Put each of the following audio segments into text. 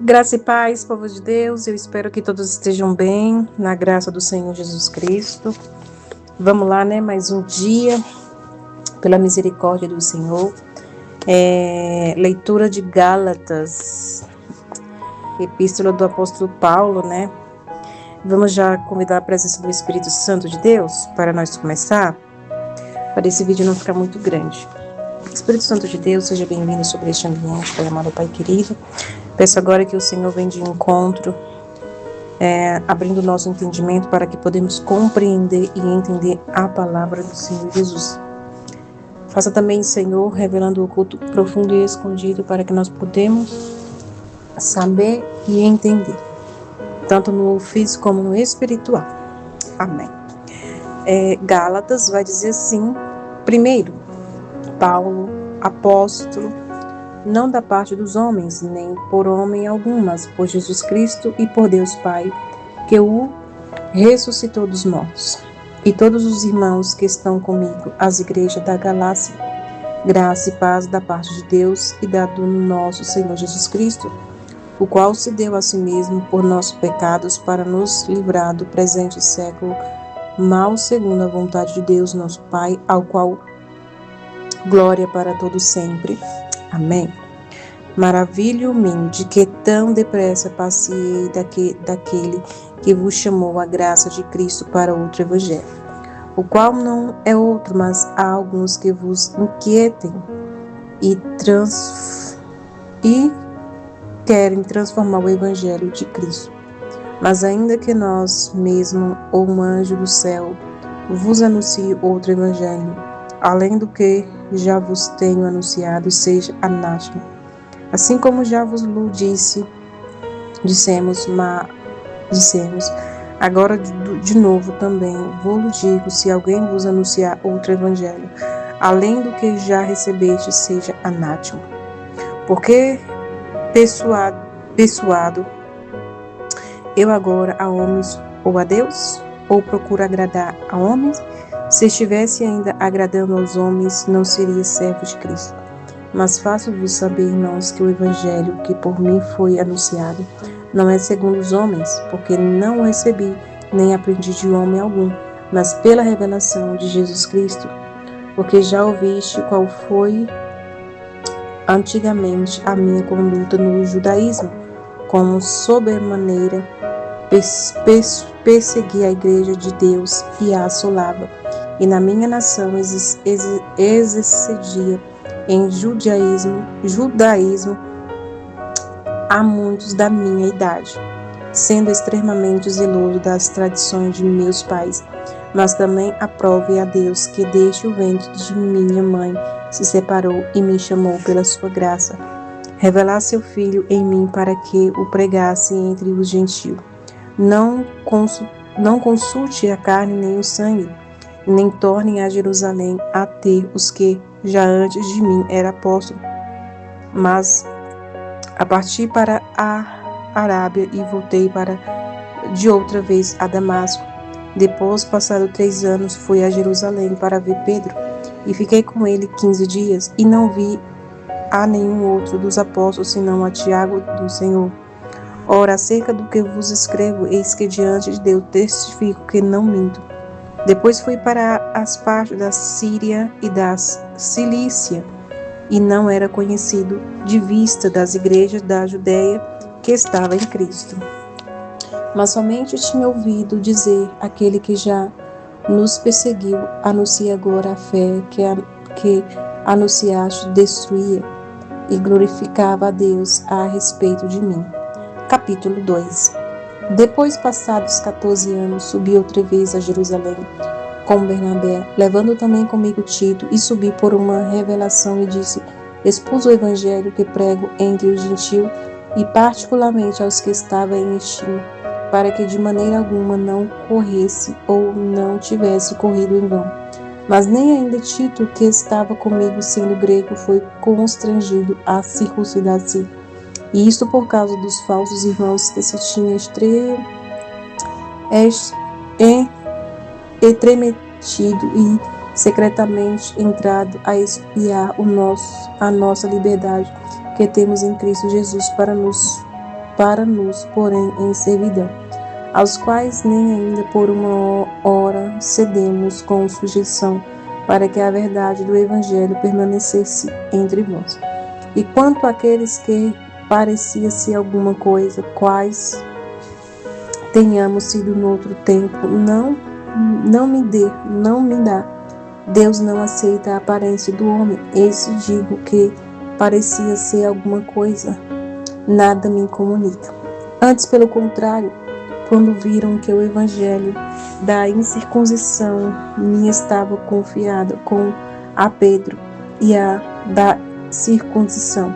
Graça e paz, povo de Deus, eu espero que todos estejam bem, na graça do Senhor Jesus Cristo. Vamos lá, né? Mais um dia, pela misericórdia do Senhor. Leitura de Gálatas, epístola do apóstolo Paulo, né? Vamos já convidar a presença do Espírito Santo de Deus para nós começar, para esse vídeo não ficar muito grande. Espírito Santo de Deus, seja bem-vindo sobre este ambiente, Pai amado, Pai querido. Peço agora que o Senhor venha de encontro, abrindo o nosso entendimento para que podemos compreender e entender a palavra do Senhor Jesus. Faça também, Senhor, revelando o oculto profundo e escondido para que nós podemos saber e entender, tanto no físico como no espiritual. Amém. Gálatas vai dizer assim: primeiro, Paulo, apóstolo, não da parte dos homens, nem por homem algum, mas por Jesus Cristo e por Deus Pai, que o ressuscitou dos mortos. E todos os irmãos que estão comigo, as igrejas da Galácia, graça e paz da parte de Deus e da do nosso Senhor Jesus Cristo, o qual se deu a si mesmo por nossos pecados para nos livrar do presente século mal, segundo a vontade de Deus, nosso Pai, ao qual glória para todo sempre. Amém. Maravilho-me de que tão depressa passei daquele que vos chamou a graça de Cristo para outro evangelho, o qual não é outro, mas há alguns que vos inquietem e querem transformar o evangelho de Cristo. Mas ainda que nós mesmo ou um anjo do céu vos anuncie outro evangelho, além do que já vos tenho anunciado, seja anátema. Assim como já vos dissemos, agora de novo também vos digo, se alguém vos anunciar outro evangelho, além do que já recebeste, seja anátema. Porque persuado eu agora a homens ou a Deus? Ou procuro agradar a homens? Se estivesse ainda agradando aos homens, não seria servo de Cristo. Mas faço-vos saber, irmãos, que o evangelho que por mim foi anunciado não é segundo os homens, porque não o recebi, nem aprendi de homem algum, mas pela revelação de Jesus Cristo. Porque já ouviste qual foi antigamente a minha conduta no judaísmo, como sobremaneira persegui a igreja de Deus e a assolava, e na minha nação excedia em judaísmo a muitos da minha idade, sendo extremamente zeloso das tradições de meus pais, mas também aprove a Deus que desde o ventre de minha mãe se separou e me chamou pela sua graça, revelar seu Filho em mim para que o pregasse entre os gentios. Não consulte a carne nem o sangue, nem tornem a Jerusalém a ter os que já antes de mim era apóstolo, mas a partir para a Arábia e voltei de outra vez a Damasco. Depois, passado 3 anos, fui a Jerusalém para ver Pedro, e fiquei com ele 15 dias, e não vi a nenhum outro dos apóstolos, senão a Tiago do Senhor. Ora, acerca do que vos escrevo, eis que diante de Deus testifico que não minto. Depois fui para as partes da Síria e da Cilícia, e não era conhecido de vista das igrejas da Judéia que estava em Cristo. Mas somente tinha ouvido dizer, aquele que já nos perseguiu, anuncia agora a fé que anunciaste destruía, e glorificava a Deus a respeito de mim. Capítulo 2. Depois, passados 14 anos, subi outra vez a Jerusalém com Bernabé, levando também comigo Tito, e subi por uma revelação e disse: expus o evangelho que prego entre os gentios, e particularmente aos que estavam em estima, para que de maneira alguma não corresse ou não tivesse corrido em vão. Mas nem ainda Tito, que estava comigo sendo grego, foi constrangido a circuncidar-se. E isto por causa dos falsos irmãos que se tinham entremetido e secretamente entrado a espiar a nossa liberdade que temos em Cristo Jesus para nos para nos porem em servidão, aos quais nem ainda por uma hora cedemos com sujeição, para que a verdade do Evangelho permanecesse entre vós. E quanto àqueles que parecia ser alguma coisa, quais tenhamos sido noutro tempo, não me dá. Deus não aceita a aparência do homem. Esse digo que parecia ser alguma coisa, nada me comunica. Antes, pelo contrário, quando viram que o evangelho da incircuncisão me estava confiado com a Pedro e a da circuncisão,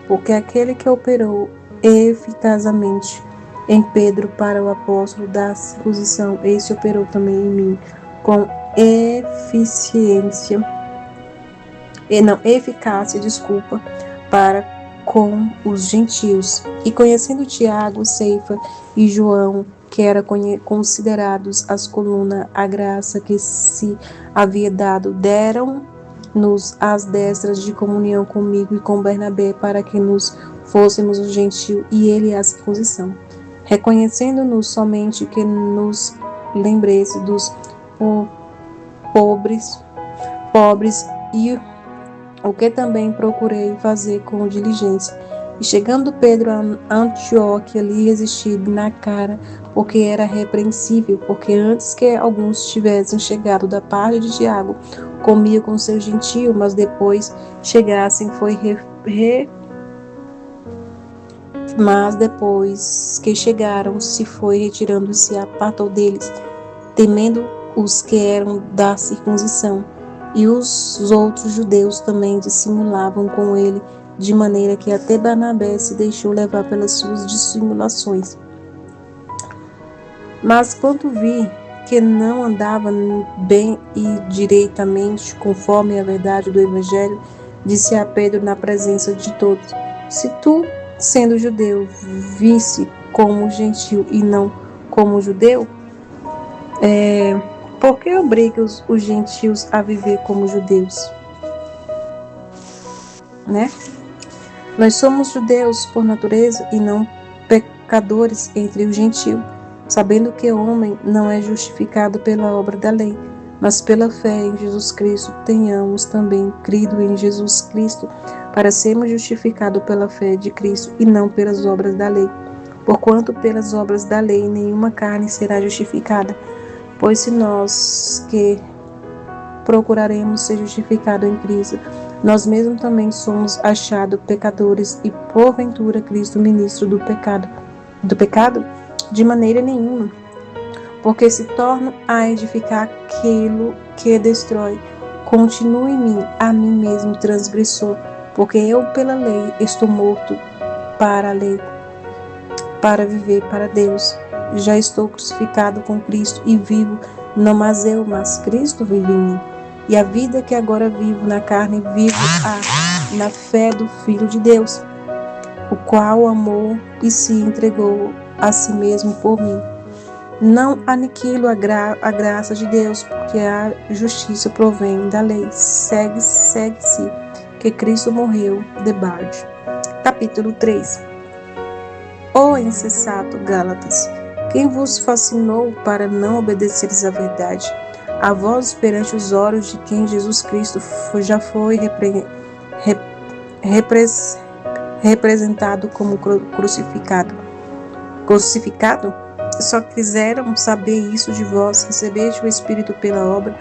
porque aquele que operou eficazmente em Pedro para o apóstolo da circuncisão, esse operou também em mim com eficácia, para com os gentios. E conhecendo Tiago, Ceifa e João, que eram considerados as colunas, a graça que se havia dado, deram-nos as destras de comunhão comigo e com Bernabé, para que nos fôssemos o gentio e ele a circuncisão, reconhecendo-nos somente que nos lembresse dos pobres, e o que também procurei fazer com diligência. E chegando Pedro a Antioquia, lhe resisti na cara, porque era repreensível, porque antes que alguns tivessem chegado da parte de Tiago, comia com seu gentio, mas depois chegassem, mas depois que chegaram, se foi retirando-se, apartou deles, temendo os que eram da circuncisão. E os outros judeus também dissimulavam com ele, de maneira que até Barnabé se deixou levar pelas suas dissimulações. Mas quando vi que não andava bem e direitamente conforme a verdade do Evangelho, disse a Pedro na presença de todos: se tu, sendo judeu, visse como gentil e não como judeu, por que obrigas os gentios a viver como judeus? Né? Nós somos judeus por natureza e não pecadores entre os gentios, sabendo que o homem não é justificado pela obra da lei, mas pela fé em Jesus Cristo. Tenhamos também crido em Jesus Cristo, para sermos justificados pela fé de Cristo e não pelas obras da lei. Porquanto pelas obras da lei nenhuma carne será justificada, pois se nós que procuraremos ser justificados em Cristo, nós mesmos também somos achados pecadores, e porventura Cristo ministro do pecado? De maneira nenhuma, porque se torna a edificar aquilo que destrói. Continue em mim, a mim mesmo transgressor, porque eu pela lei estou morto para a lei, para viver para Deus. Já estou crucificado com Cristo e vivo, não mais eu, mas Cristo vive em mim. E a vida que agora vivo na carne, na fé do Filho de Deus, o qual amou e se entregou a si mesmo por mim. Não aniquilo a graça de Deus, porque a justiça provém da lei. Segue-se que Cristo morreu debaixo. Capítulo 3. Ó insensato Gálatas, quem vos fascinou para não obedeceres à verdade? A vós perante os olhos de quem Jesus Cristo já foi representado como crucificado? Só quiseram saber isso de vós: recebeste o Espírito pela obra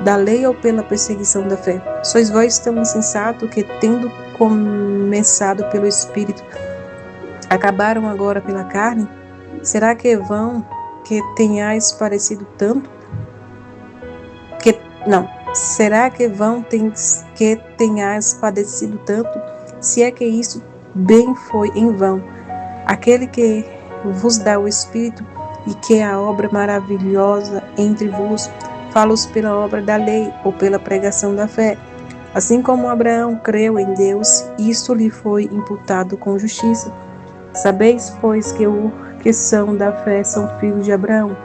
da lei ou pela perseguição da fé? Sois vós tão insensato que, tendo começado pelo Espírito, acabaram agora pela carne? Será que é vão que tenhais padecido tanto? Será que vão que tenhais padecido tanto? Se é que isso bem foi em vão. Aquele que vos dá o Espírito e que é a obra maravilhosa entre vós, fala-os pela obra da lei ou pela pregação da fé. Assim como Abraão creu em Deus, isto lhe foi imputado com justiça. Sabeis, pois, que os que são da fé são filhos de Abraão.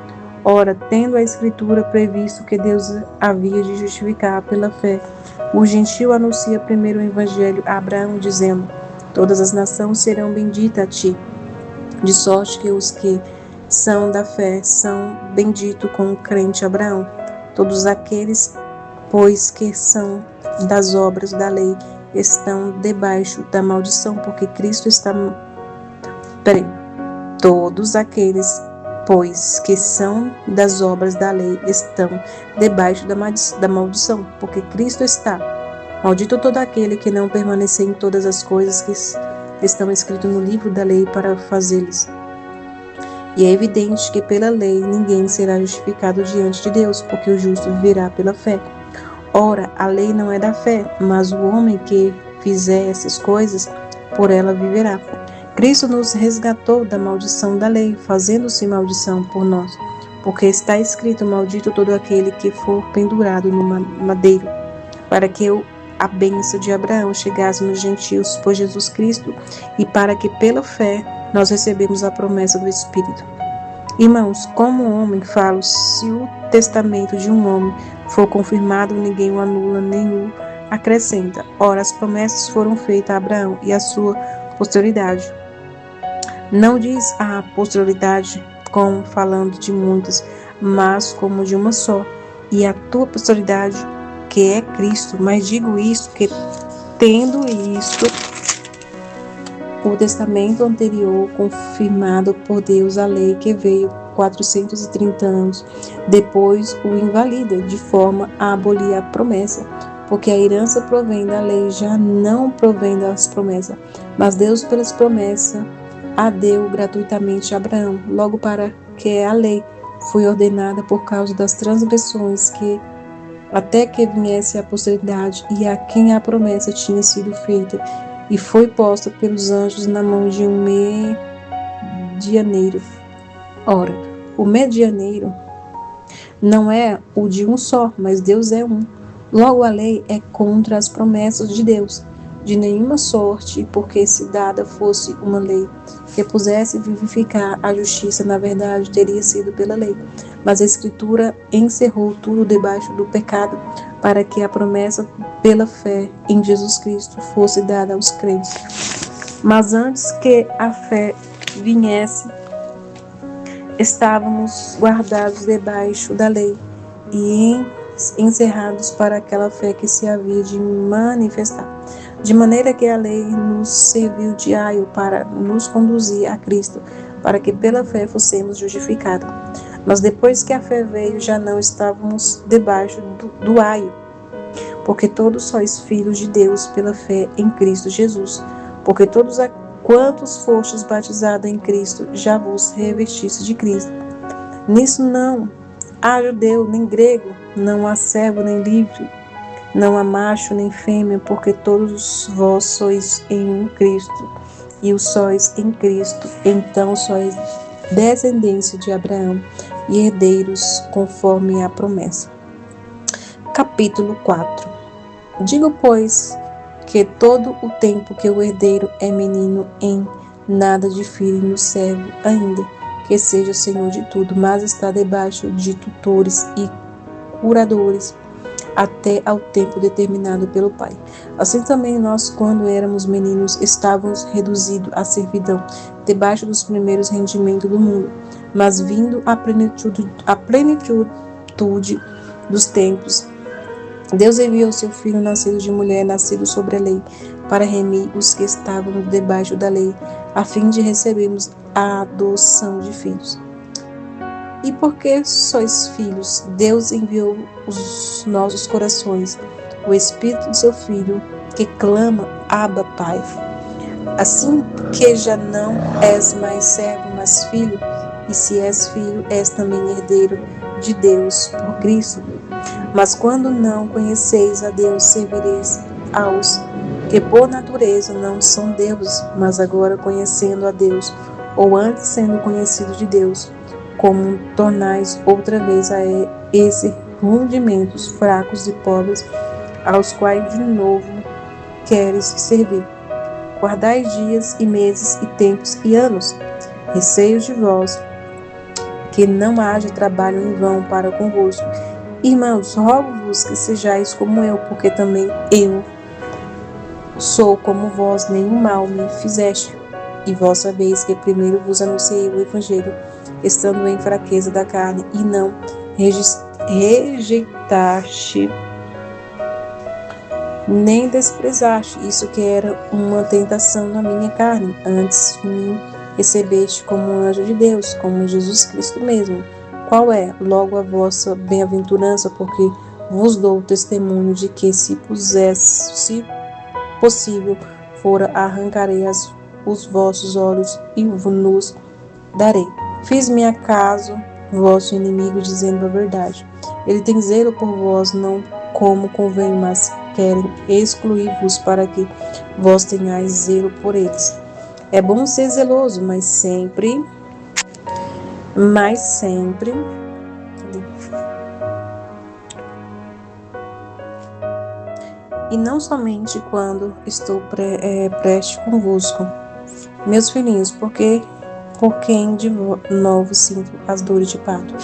Ora, tendo a Escritura previsto que Deus havia de justificar pela fé, o gentio anuncia primeiro o Evangelho a Abraão, dizendo: todas as nações serão benditas a ti. De sorte que os que são da fé são benditos com o crente Abraão. Todos aqueles, pois, que são das obras da lei, estão debaixo da maldição, porque Cristo está... Todos aqueles, pois, que são das obras da lei, estão debaixo da maldição, porque Cristo está. Maldito todo aquele que não permanecer em todas as coisas que estão escritas no livro da lei para fazê-las. E é evidente que pela lei ninguém será justificado diante de Deus, porque o justo viverá pela fé. Ora, a lei não é da fé, mas o homem que fizer essas coisas, por ela viverá. Cristo nos resgatou da maldição da lei, fazendo-se maldição por nós, porque está escrito: maldito todo aquele que for pendurado no madeiro, para que a bênção de Abraão chegasse nos gentios por Jesus Cristo, e para que pela fé nós recebemos a promessa do Espírito. Irmãos, como o homem falo, se o testamento de um homem for confirmado, ninguém o anula nem o acrescenta. Ora, as promessas foram feitas a Abraão e a sua posteridade. Não diz a posteridade como falando de muitas, mas como de uma só, e a tua posteridade, que é Cristo. Mas digo isto, que tendo isto o testamento anterior confirmado por Deus, a lei que veio 430 anos depois o invalida, de forma a abolir a promessa, porque a herança provém da lei, já não provém das promessas, mas Deus pelas promessas a deu gratuitamente a Abraão, logo para que a lei foi ordenada por causa das transgressões, que até que viesse a posteridade e a quem a promessa tinha sido feita, e foi posta pelos anjos na mão de um medianeiro. Ora, o medianeiro não é o de um só, mas Deus é um. Logo, a lei é contra as promessas de Deus, de nenhuma sorte, porque se dada fosse uma lei que pusesse vivificar a justiça, na verdade, teria sido pela lei. Mas a Escritura encerrou tudo debaixo do pecado, para que a promessa pela fé em Jesus Cristo fosse dada aos crentes. Mas antes que a fé viesse, estávamos guardados debaixo da lei e encerrados para aquela fé que se havia de manifestar. De maneira que a lei nos serviu de aio para nos conduzir a Cristo, para que pela fé fossemos justificados. Mas depois que a fé veio, já não estávamos debaixo do aio, porque todos sois filhos de Deus pela fé em Cristo Jesus. Porque todos quantos fostes batizados em Cristo, já vos revestiste de Cristo. Nisso não há judeu nem grego, não há servo nem livre, não há macho nem fêmea, porque todos vós sois em um Cristo, e o sois em Cristo, então sois descendência de Abraão e herdeiros conforme a promessa. Capítulo 4. Digo, pois, que todo o tempo que o herdeiro é menino, em nada difere no servo, ainda que seja senhor de tudo, mas está debaixo de tutores e curadores, até ao tempo determinado pelo Pai. Assim também nós, quando éramos meninos, estávamos reduzidos à servidão, debaixo dos primeiros rendimentos do mundo. Mas vindo a plenitude dos tempos, Deus enviou seu Filho, nascido de mulher, nascido sobre a lei, para remir os que estavam debaixo da lei, a fim de recebermos a adoção de filhos. E porque sois filhos, Deus enviou os nossos corações o Espírito de seu Filho, que clama: Abba, Pai. Assim que já não és mais servo, mas filho, e se és filho, és também herdeiro de Deus por Cristo. Mas quando não conheceis a Deus, servireis aos que por natureza não são deuses, mas agora conhecendo a Deus, ou antes sendo conhecidos de Deus, como tornais outra vez a esses rudimentos fracos e pobres, aos quais de novo queres servir. Guardai dias e meses e tempos e anos, receio de vós, que não haja trabalho em vão para convosco. Irmãos, rogo-vos que sejais como eu, porque também eu sou como vós, nenhum mal me fizeste. E vós sabeis que primeiro vos anunciei o Evangelho, estando em fraqueza da carne, e não rejeitaste nem desprezaste isso que era uma tentação na minha carne. Antes me recebeste como um anjo de Deus, como Jesus Cristo mesmo. Qual é, logo, a vossa bem-aventurança, porque vos dou testemunho de que, se possível fora, arrancarei os vossos olhos e vos darei. Fiz-me acaso vosso inimigo, dizendo a verdade. Ele tem zelo por vós, não como convém, mas querem excluir-vos para que vós tenhais zelo por eles. É bom ser zeloso, mas sempre, e não somente quando estou prestes convosco, meus filhinhos, porque por quem de novo sinto as dores de parto,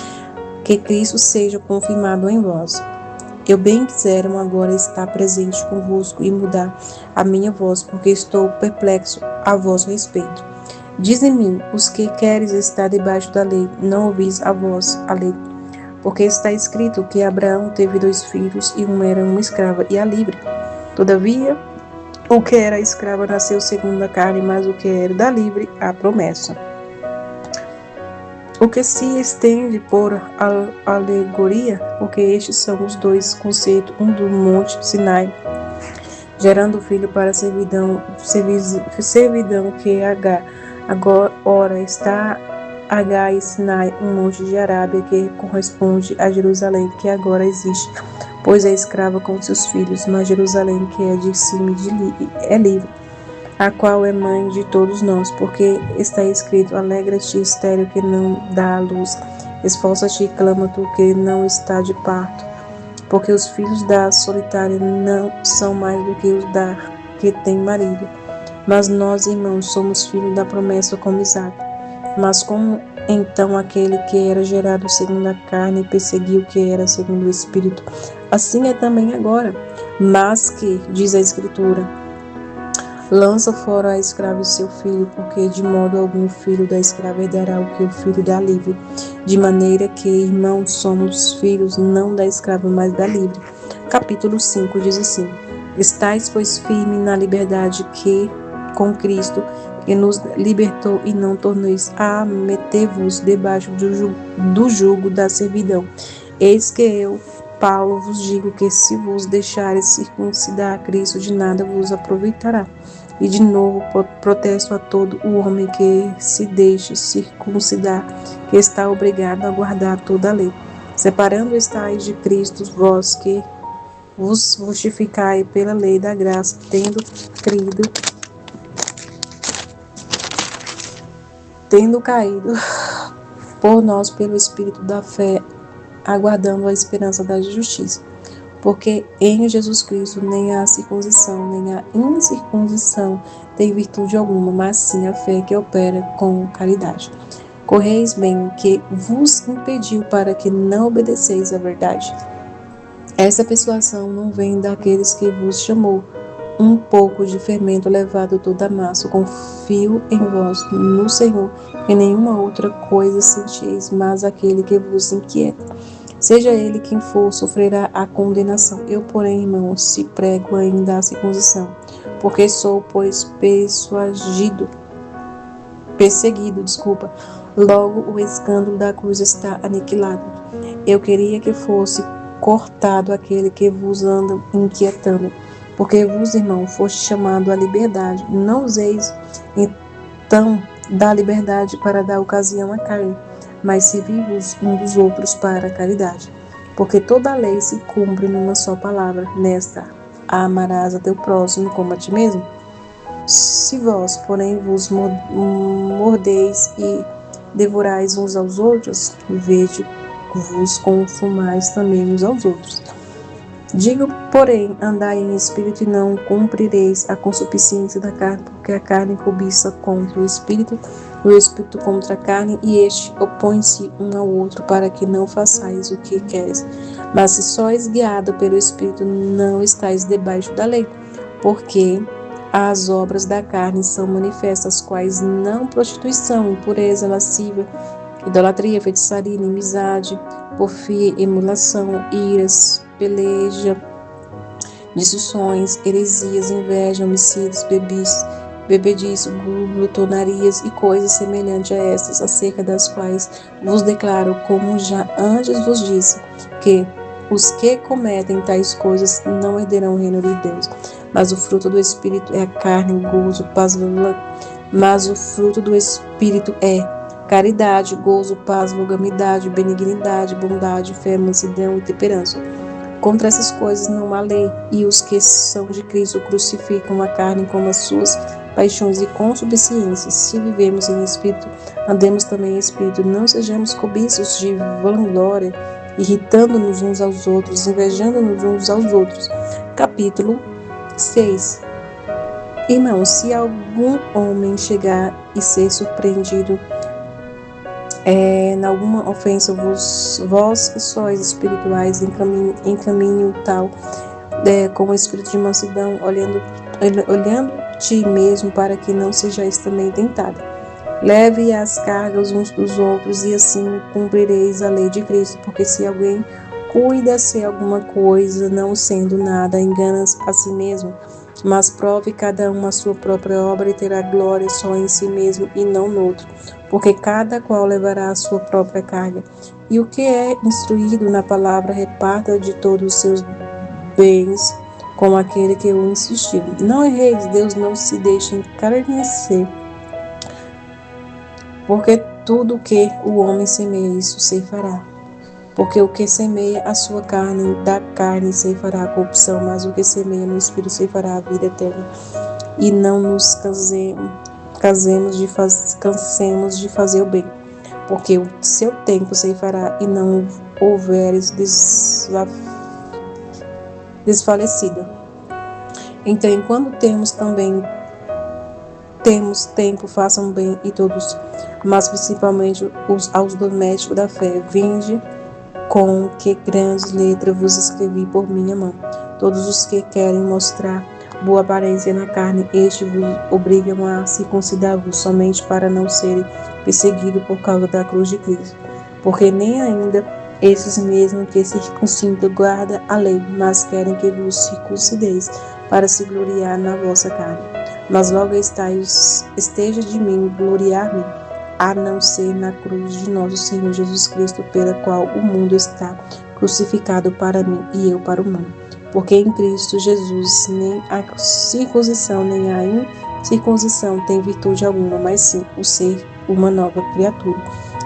que Cristo seja confirmado em vós. Eu bem quiseram agora estar presente convosco e mudar a minha voz, porque estou perplexo a vosso respeito. Diz-me, os que queres estar debaixo da lei, não ouvis a voz a lei, porque está escrito que Abraão teve 2 filhos, e um era uma escrava e a livre. Todavia, o que era escrava nasceu segundo a carne, mas o que era da livre, a promessa. O que se estende por alegoria, porque estes são os 2 conceitos, um do monte Sinai, gerando filho para servidão que é H. Agora está H e Sinai, um monte de Arábia, que corresponde a Jerusalém, que agora existe, pois é escrava com seus filhos, mas Jerusalém, que é de cima é livre, a qual é mãe de todos nós, porque está escrito: alegra-te, estéril, que não dá à luz, esforça-te e clama, tu que não está de parto, porque os filhos da solitária não são mais do que os da que tem marido. Mas nós, irmãos, somos filhos da promessa como Isaque. Mas como então aquele que era gerado segundo a carne perseguiu o que era segundo o Espírito, assim é também agora. Mas que, diz a Escritura, lança fora a escrava e seu filho, porque de modo algum o filho da escrava herdará o que o filho da livre. De maneira que, irmãos, somos filhos não da escrava, mas da livre. Capítulo 5 diz assim: estais, pois, firme na liberdade que com Cristo, que nos libertou, e não torneis a meter-vos debaixo do jugo da servidão. Eis que eu, Paulo, vos digo que se vos deixares circuncidar a Cristo, de nada vos aproveitará. E de novo protesto a todo o homem que se deixe circuncidar, que está obrigado a guardar toda a lei. Separando estáis de Cristo, vós que vos justificai pela lei da graça, tendo caído por nós pelo Espírito da fé, aguardando a esperança da justiça. Porque em Jesus Cristo nem a circuncisão, nem a incircuncisão tem virtude alguma, mas sim a fé que opera com caridade. Correis bem que vos impediu, para que não obedeceis à verdade. Essa persuasão não vem daqueles que vos chamou. Um pouco de fermento levado toda a massa. Confio em vós, no Senhor, que nenhuma outra coisa sentieis, mas aquele que vos inquieta. Seja ele quem for, sofrerá a condenação. Eu, porém, irmãos, se prego ainda a circuncisão, porque sou, pois, perseguido, logo o escândalo da cruz está aniquilado. Eu queria que fosse cortado aquele que vos anda inquietando, porque vos, irmão, foste chamado à liberdade. Não useis, então, da liberdade para dar ocasião à carne, mas servi-vos um dos outros para a caridade. Porque toda a lei se cumpre numa só palavra, nesta: amarás a teu próximo como a ti mesmo. Se vós, porém, vos mordeis e devorais uns aos outros, vede vos consumais também uns aos outros. Digo, porém, andai em espírito, e não cumprireis a concupiscência da carne, porque a carne cobiça contra o espírito, e o espírito contra a carne, e este opõe-se um ao outro, para que não façais o que queres. Mas se sois guiado pelo espírito, não estáis debaixo da lei, porque As obras da carne são manifestas, quais não prostituição, impureza, lascívia, idolatria, feitiçaria, inimizade, porfia, emulação, iras, peleja, discussões, heresias, inveja, homicídios, bebedice, glutonarias e coisas semelhantes a estas, acerca das quais vos declaro, como já antes vos disse, que os que cometem tais coisas não herderão o reino de Deus. Mas o fruto do Espírito é a carne, gozo, paz, mas o fruto do Espírito é caridade, gozo, paz, longanimidade, benignidade, bondade, fé, mansidão e temperança. Contra essas coisas não há lei, e os que são de Cristo crucificam a carne com as suas paixões e concupiscências. Se vivemos em Espírito, andemos também em Espírito. Não sejamos cobiços de vanglória, irritando-nos uns aos outros, invejando-nos uns aos outros. Capítulo 6. Irmãos, se algum homem chegar e ser surpreendido em alguma ofensa, vós que sois espirituais, em caminho tal, com o espírito de mansidão, olhando ti mesmo, para que não sejais também tentado. Leve as cargas uns dos outros, e assim cumprireis a lei de Cristo. Porque se alguém cuida-se alguma coisa, não sendo nada, engana a si mesmo. Mas prove cada um a sua própria obra, e terá glória só em si mesmo e não no outro, porque cada qual levará a sua própria carga. E o que é instruído na palavra, reparta de todos os seus bens com aquele que o insistiu. Não erreis, Deus não se deixa encarnecer, porque tudo que o homem semeia, isso ceifará. Porque o que semeia a sua carne, da carne ceifará a corrupção, mas o que semeia no Espírito ceifará a vida eterna. E não nos cansemos de fazer o bem, porque o seu tempo ceifará, e não houveres desfalecido. Então, enquanto temos tempo, façam bem e todos, mas principalmente aos domésticos da fé. Vinde com que grandes letras vos escrevi por minha mão. Todos os que querem mostrar boa aparência na carne, estes vos obrigam a circuncidar-vos, somente para não serem perseguidos por causa da cruz de Cristo. Porque nem ainda esses mesmos que circuncidam guardam a lei, mas querem que vos circuncideis, para se gloriar na vossa carne. Mas logo esteja de mim gloriar-me, a não ser na cruz de nosso Senhor Jesus Cristo, pela qual o mundo está crucificado para mim e eu para o mundo. Porque em Cristo Jesus nem a circuncisão nem a incircuncisão tem virtude alguma, mas sim o ser uma nova criatura.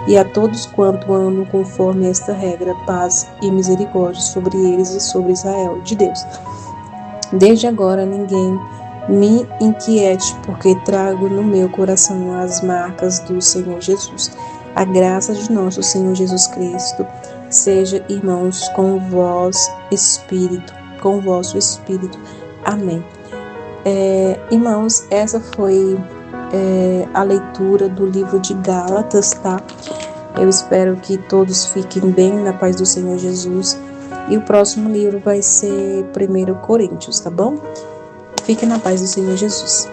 E a todos quanto andam conforme esta regra, paz e misericórdia sobre eles e sobre Israel de Deus. Desde agora ninguém me inquiete, porque trago no meu coração as marcas do Senhor Jesus. A graça de nosso Senhor Jesus Cristo seja, irmãos, com vosso espírito. Amém. Irmãos, essa foi a leitura do livro de Gálatas, tá? Eu espero que todos fiquem bem na paz do Senhor Jesus. E o próximo livro vai ser 1 Coríntios, tá bom? Fique na paz do Senhor Jesus.